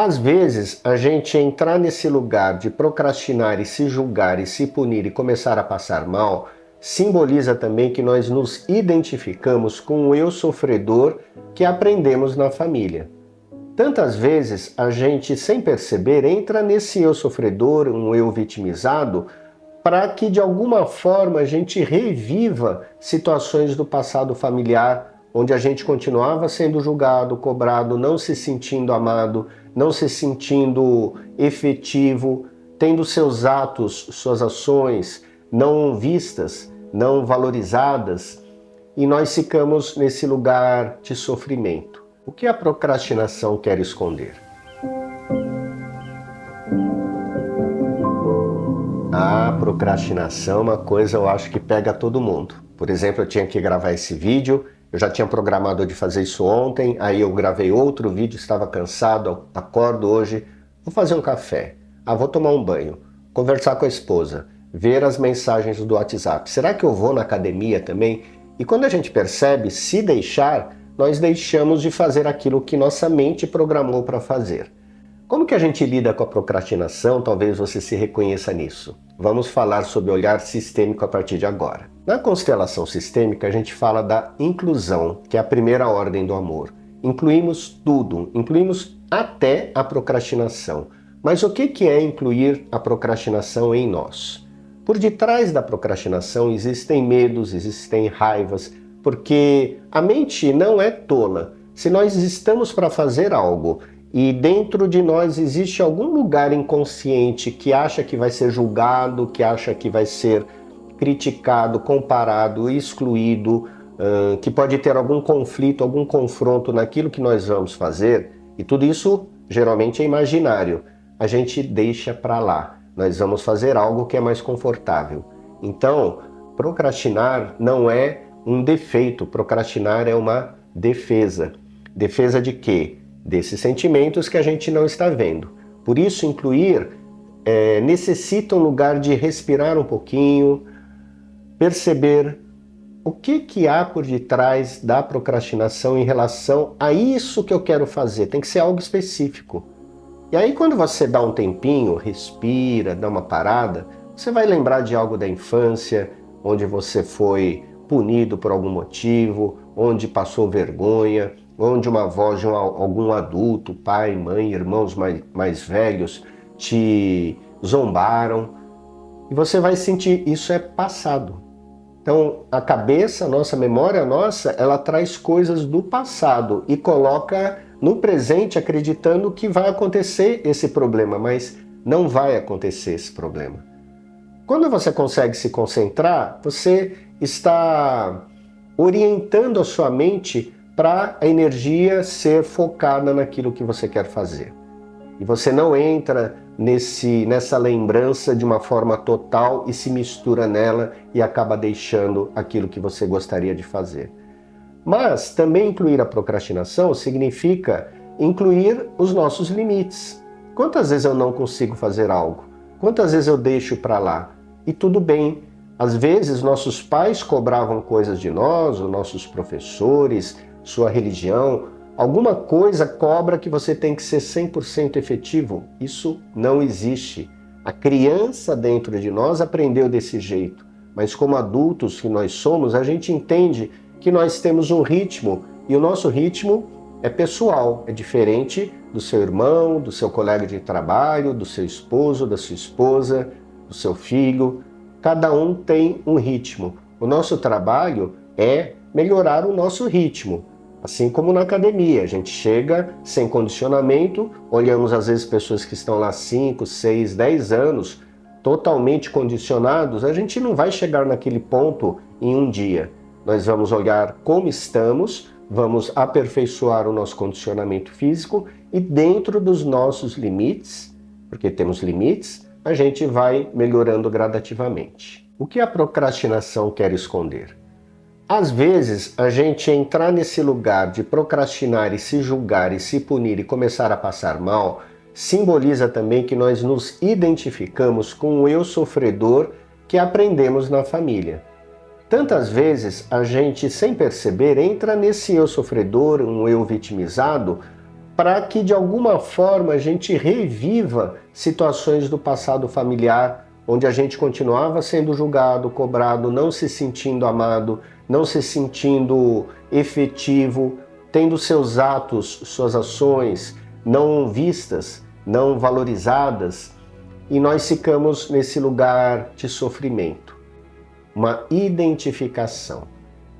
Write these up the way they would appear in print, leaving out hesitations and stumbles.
Às vezes, a gente entrar nesse lugar de procrastinar e se julgar e se punir e começar a passar mal, simboliza também que nós nos identificamos com o eu sofredor que aprendemos na família. Tantas vezes a gente, sem perceber, entra nesse eu sofredor, um eu vitimizado, para que de alguma forma a gente reviva situações do passado familiar, onde a gente continuava sendo julgado, cobrado, não se sentindo amado, não se sentindo efetivo, tendo seus atos, suas ações não vistas, não valorizadas, e nós ficamos nesse lugar de sofrimento. O que a procrastinação quer esconder? A procrastinação é uma coisa, eu acho, que pega todo mundo. Por exemplo, eu tinha que gravar esse vídeo, eu já tinha programado de fazer isso ontem, aí eu gravei outro vídeo, estava cansado, acordo hoje, vou fazer um café, vou tomar um banho, conversar com a esposa, ver as mensagens do WhatsApp. Será que eu vou na academia também? E quando a gente percebe, se deixar, nós deixamos de fazer aquilo que nossa mente programou para fazer. Como que a gente lida com a procrastinação? Talvez você se reconheça nisso. Vamos falar sobre olhar sistêmico a partir de agora. Na constelação sistêmica, a gente fala da inclusão, que é a primeira ordem do amor. Incluímos tudo, incluímos até a procrastinação. Mas o que é incluir a procrastinação em nós? Por detrás da procrastinação existem medos, existem raivas, porque a mente não é tola. Se nós estamos para fazer algo e dentro de nós existe algum lugar inconsciente que acha que vai ser julgado, que acha que vai ser criticado, comparado, excluído, que pode ter algum conflito, algum confronto naquilo que nós vamos fazer, e tudo isso geralmente é imaginário, a gente deixa para lá. Nós vamos fazer algo que é mais confortável. Então, procrastinar não é um defeito, procrastinar é uma defesa. Defesa de quê? Desses sentimentos que a gente não está vendo. Por isso, incluir necessita um lugar de respirar um pouquinho, perceber o que há por detrás da procrastinação em relação a isso que eu quero fazer. Tem que ser algo específico. E aí, quando você dá um tempinho, respira, dá uma parada, você vai lembrar de algo da infância, onde você foi punido por algum motivo, onde passou vergonha, onde uma voz de algum adulto, pai, mãe, irmãos mais velhos, te zombaram. E você vai sentir, isso é passado. Então, a cabeça, a nossa memória nossa, ela traz coisas do passado e coloca no presente acreditando que vai acontecer esse problema, mas não vai acontecer esse problema. Quando você consegue se concentrar, você está orientando a sua mente para a energia ser focada naquilo que você quer fazer. E você não entra nessa lembrança de uma forma total e se mistura nela e acaba deixando aquilo que você gostaria de fazer. Mas também incluir a procrastinação significa incluir os nossos limites. Quantas vezes eu não consigo fazer algo? Quantas vezes eu deixo para lá? E tudo bem. Às vezes nossos pais cobravam coisas de nós, os nossos professores, sua religião, alguma coisa cobra que você tem que ser 100% efetivo. Isso não existe. A criança dentro de nós aprendeu desse jeito, mas como adultos que nós somos, a gente entende que nós temos um ritmo e o nosso ritmo é pessoal, é diferente do seu irmão, do seu colega de trabalho, do seu esposo, da sua esposa, do seu filho. Cada um tem um ritmo. O nosso trabalho é melhorar o nosso ritmo. Assim como na academia, a gente chega sem condicionamento, olhamos às vezes pessoas que estão lá 5, 6, 10 anos, totalmente condicionados, a gente não vai chegar naquele ponto em um dia. Nós vamos olhar como estamos, vamos aperfeiçoar o nosso condicionamento físico e dentro dos nossos limites, porque temos limites, a gente vai melhorando gradativamente. O que a procrastinação quer esconder? Às vezes, a gente entrar nesse lugar de procrastinar e se julgar e se punir e começar a passar mal, simboliza também que nós nos identificamos com o eu sofredor que aprendemos na família. Tantas vezes, a gente, sem perceber, entra nesse eu sofredor, um eu vitimizado, para que de alguma forma a gente reviva situações do passado familiar, onde a gente continuava sendo julgado, cobrado, não se sentindo amado, não se sentindo efetivo, tendo seus atos, suas ações não vistas, não valorizadas, e nós ficamos nesse lugar de sofrimento, uma identificação.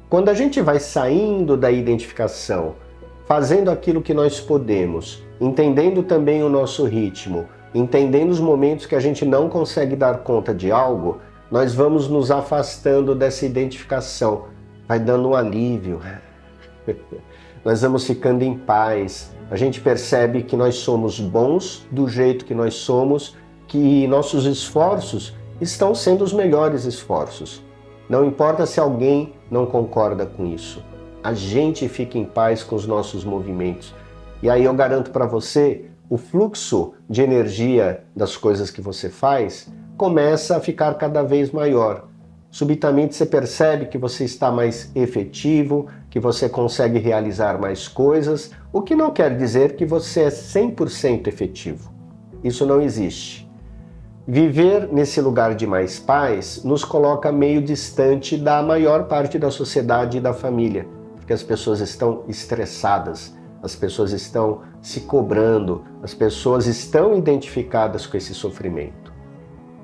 Quando a gente vai saindo da identificação, fazendo aquilo que nós podemos, entendendo também o nosso ritmo, entendendo os momentos que a gente não consegue dar conta de algo, nós vamos nos afastando dessa identificação, vai dando um alívio, nós vamos ficando em paz, a gente percebe que nós somos bons do jeito que nós somos, que nossos esforços estão sendo os melhores esforços. Não importa se alguém não concorda com isso. A gente fica em paz com os nossos movimentos. E aí eu garanto para você, o fluxo de energia das coisas que você faz começa a ficar cada vez maior. Subitamente você percebe que você está mais efetivo, que você consegue realizar mais coisas, o que não quer dizer que você é 100% efetivo. Isso não existe. Viver nesse lugar de mais paz nos coloca meio distante da maior parte da sociedade e da família, porque as pessoas estão estressadas, as pessoas estão se cobrando, as pessoas estão identificadas com esse sofrimento.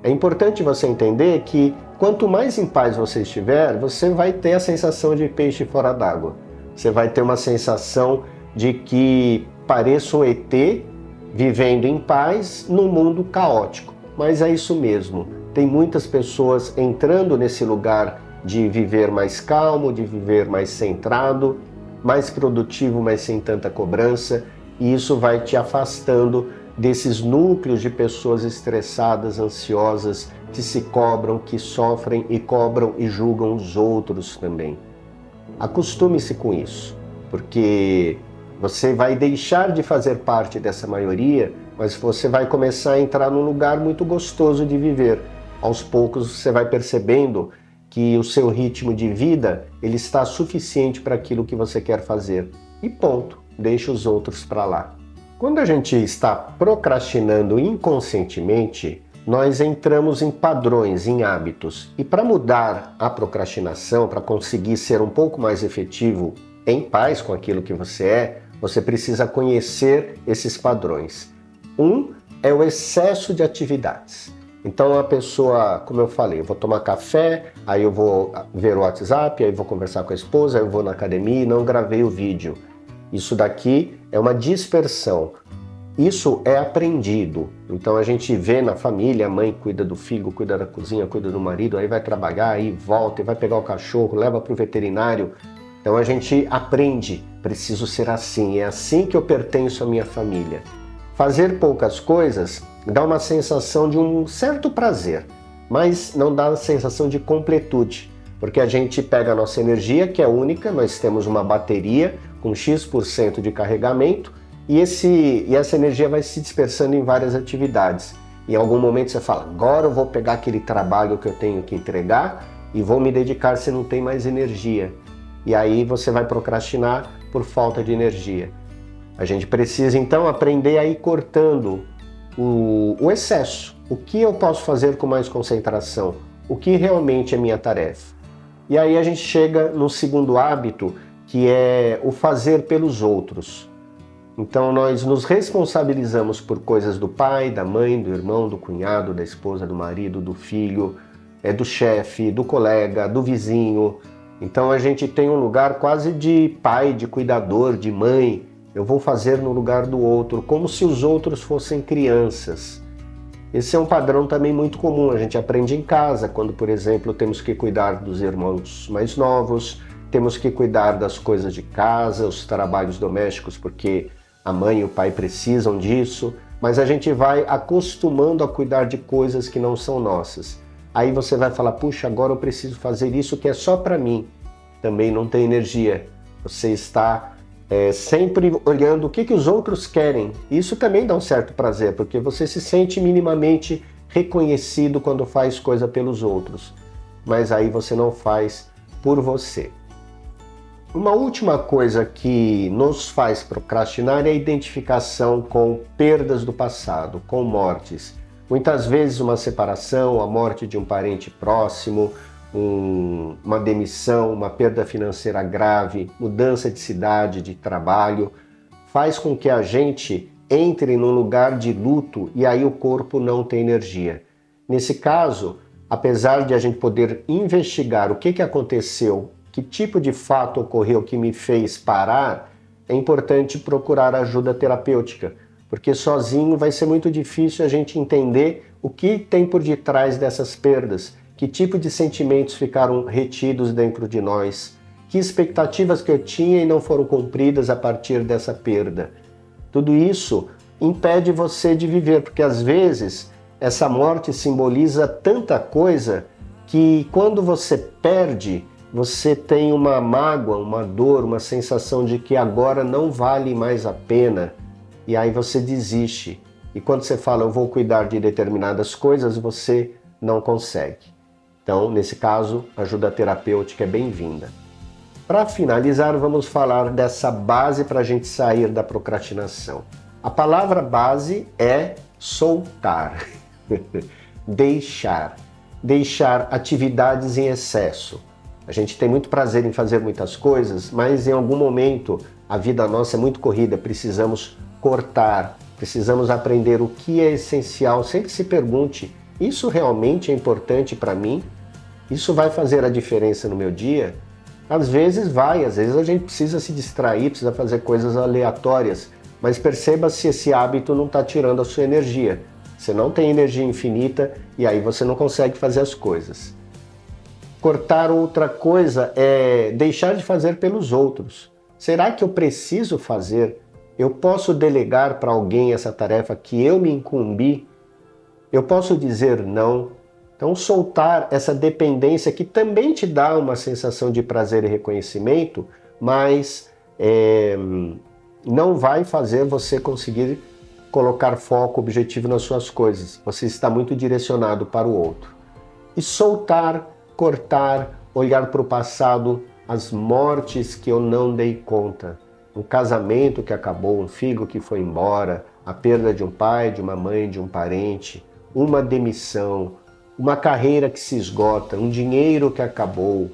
É importante você entender que quanto mais em paz você estiver, você vai ter a sensação de peixe fora d'água. Você vai ter uma sensação de que pareça um ET vivendo em paz num mundo caótico. Mas é isso mesmo, tem muitas pessoas entrando nesse lugar de viver mais calmo, de viver mais centrado, mais produtivo, mas sem tanta cobrança, e isso vai te afastando desses núcleos de pessoas estressadas, ansiosas, que se cobram, que sofrem e cobram e julgam os outros também. Acostume-se com isso, porque você vai deixar de fazer parte dessa maioria, mas você vai começar a entrar num lugar muito gostoso de viver. Aos poucos você vai percebendo que o seu ritmo de vida ele está suficiente para aquilo que você quer fazer. E ponto, deixa os outros para lá. Quando a gente está procrastinando inconscientemente, nós entramos em padrões, em hábitos. E para mudar a procrastinação, para conseguir ser um pouco mais efetivo, em paz com aquilo que você precisa conhecer esses padrões. Um é o excesso de atividades. Então a pessoa, como eu falei, eu vou tomar café, aí eu vou ver o WhatsApp, aí eu vou conversar com a esposa, aí eu vou na academia e não gravei o vídeo. Isso daqui é uma dispersão. Isso é aprendido. Então a gente vê na família, a mãe cuida do filho, cuida da cozinha, cuida do marido, aí vai trabalhar, aí volta, e vai pegar o cachorro, leva para o veterinário. Então a gente aprende, preciso ser assim, é assim que eu pertenço à minha família. Fazer poucas coisas dá uma sensação de um certo prazer, mas não dá a sensação de completude, porque a gente pega a nossa energia, que é única, nós temos uma bateria com X% de carregamento, e essa energia vai se dispersando em várias atividades. Em algum momento você fala, agora eu vou pegar aquele trabalho que eu tenho que entregar e vou me dedicar se não tem mais energia. E aí você vai procrastinar por falta de energia. A gente precisa então aprender a ir cortando o excesso. O que eu posso fazer com mais concentração? O que realmente é minha tarefa? E aí a gente chega no segundo hábito, que é o fazer pelos outros. Então nós nos responsabilizamos por coisas do pai, da mãe, do irmão, do cunhado, da esposa, do marido, do filho, do chefe, do colega, do vizinho. Então a gente tem um lugar quase de pai, de cuidador, de mãe. Eu vou fazer no lugar do outro, como se os outros fossem crianças. Esse é um padrão também muito comum, a gente aprende em casa, quando, por exemplo, temos que cuidar dos irmãos mais novos, temos que cuidar das coisas de casa, os trabalhos domésticos, porque a mãe e o pai precisam disso, mas a gente vai acostumando a cuidar de coisas que não são nossas. Aí você vai falar, puxa, agora eu preciso fazer isso que é só para mim. Também não tem energia. Você está sempre olhando o que os outros querem. Isso também dá um certo prazer, porque você se sente minimamente reconhecido quando faz coisa pelos outros. Mas aí você não faz por você. Uma última coisa que nos faz procrastinar é a identificação com perdas do passado, com mortes. Muitas vezes uma separação, a morte de um parente próximo, uma demissão, uma perda financeira grave, mudança de cidade, de trabalho, faz com que a gente entre num lugar de luto e aí o corpo não tem energia. Nesse caso, apesar de a gente poder investigar o que aconteceu, que tipo de fato ocorreu que me fez parar, é importante procurar ajuda terapêutica, porque sozinho vai ser muito difícil a gente entender o que tem por detrás dessas perdas, que tipo de sentimentos ficaram retidos dentro de nós, que expectativas que eu tinha e não foram cumpridas a partir dessa perda. Tudo isso impede você de viver, porque às vezes essa morte simboliza tanta coisa que quando você perde, você tem uma mágoa, uma dor, uma sensação de que agora não vale mais a pena e aí você desiste. E quando você fala, eu vou cuidar de determinadas coisas, você não consegue. Então, nesse caso, ajuda terapêutica é bem-vinda. Para finalizar, vamos falar dessa base para a gente sair da procrastinação. A palavra base é soltar, deixar atividades em excesso. A gente tem muito prazer em fazer muitas coisas, mas em algum momento a vida nossa é muito corrida, precisamos cortar, precisamos aprender o que é essencial. Sempre se pergunte, isso realmente é importante para mim? Isso vai fazer a diferença no meu dia? Às vezes vai, às vezes a gente precisa se distrair, precisa fazer coisas aleatórias, mas perceba se esse hábito não está tirando a sua energia. Você não tem energia infinita e aí você não consegue fazer as coisas. Cortar outra coisa é deixar de fazer pelos outros. Será que eu preciso fazer? Eu posso delegar para alguém essa tarefa que eu me incumbi? Eu posso dizer não? Então, soltar essa dependência que também te dá uma sensação de prazer e reconhecimento, mas não vai fazer você conseguir colocar foco, objetivo nas suas coisas. Você está muito direcionado para o outro. E soltar, cortar, olhar para o passado, as mortes que eu não dei conta. Um casamento que acabou, um filho que foi embora, a perda de um pai, de uma mãe, de um parente, uma demissão, uma carreira que se esgota, um dinheiro que acabou,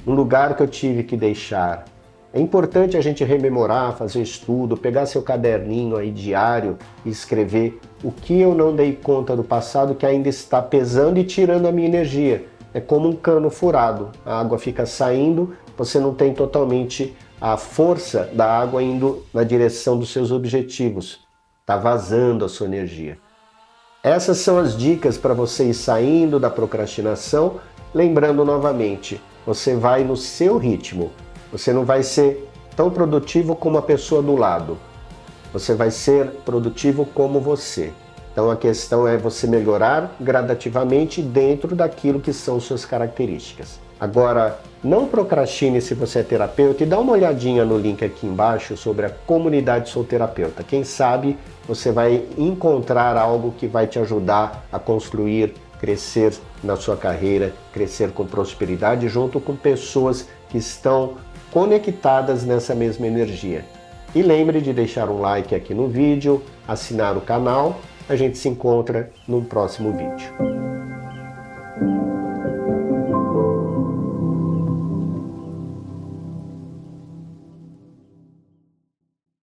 um lugar que eu tive que deixar. É importante a gente rememorar, fazer estudo, pegar seu caderninho aí diário e escrever o que eu não dei conta do passado que ainda está pesando e tirando a minha energia. É como um cano furado, a água fica saindo, você não tem totalmente a força da água indo na direção dos seus objetivos. Está vazando a sua energia. Essas são as dicas para você ir saindo da procrastinação. Lembrando novamente, você vai no seu ritmo. Você não vai ser tão produtivo como a pessoa do lado. Você vai ser produtivo como você. Então a questão é você melhorar gradativamente dentro daquilo que são suas características. Agora, não procrastine se você é terapeuta e dá uma olhadinha no link aqui embaixo sobre a comunidade Sou Terapeuta. Quem sabe você vai encontrar algo que vai te ajudar a construir, crescer na sua carreira, crescer com prosperidade junto com pessoas que estão conectadas nessa mesma energia. E lembre de deixar um like aqui no vídeo, assinar o canal. A gente se encontra num próximo vídeo.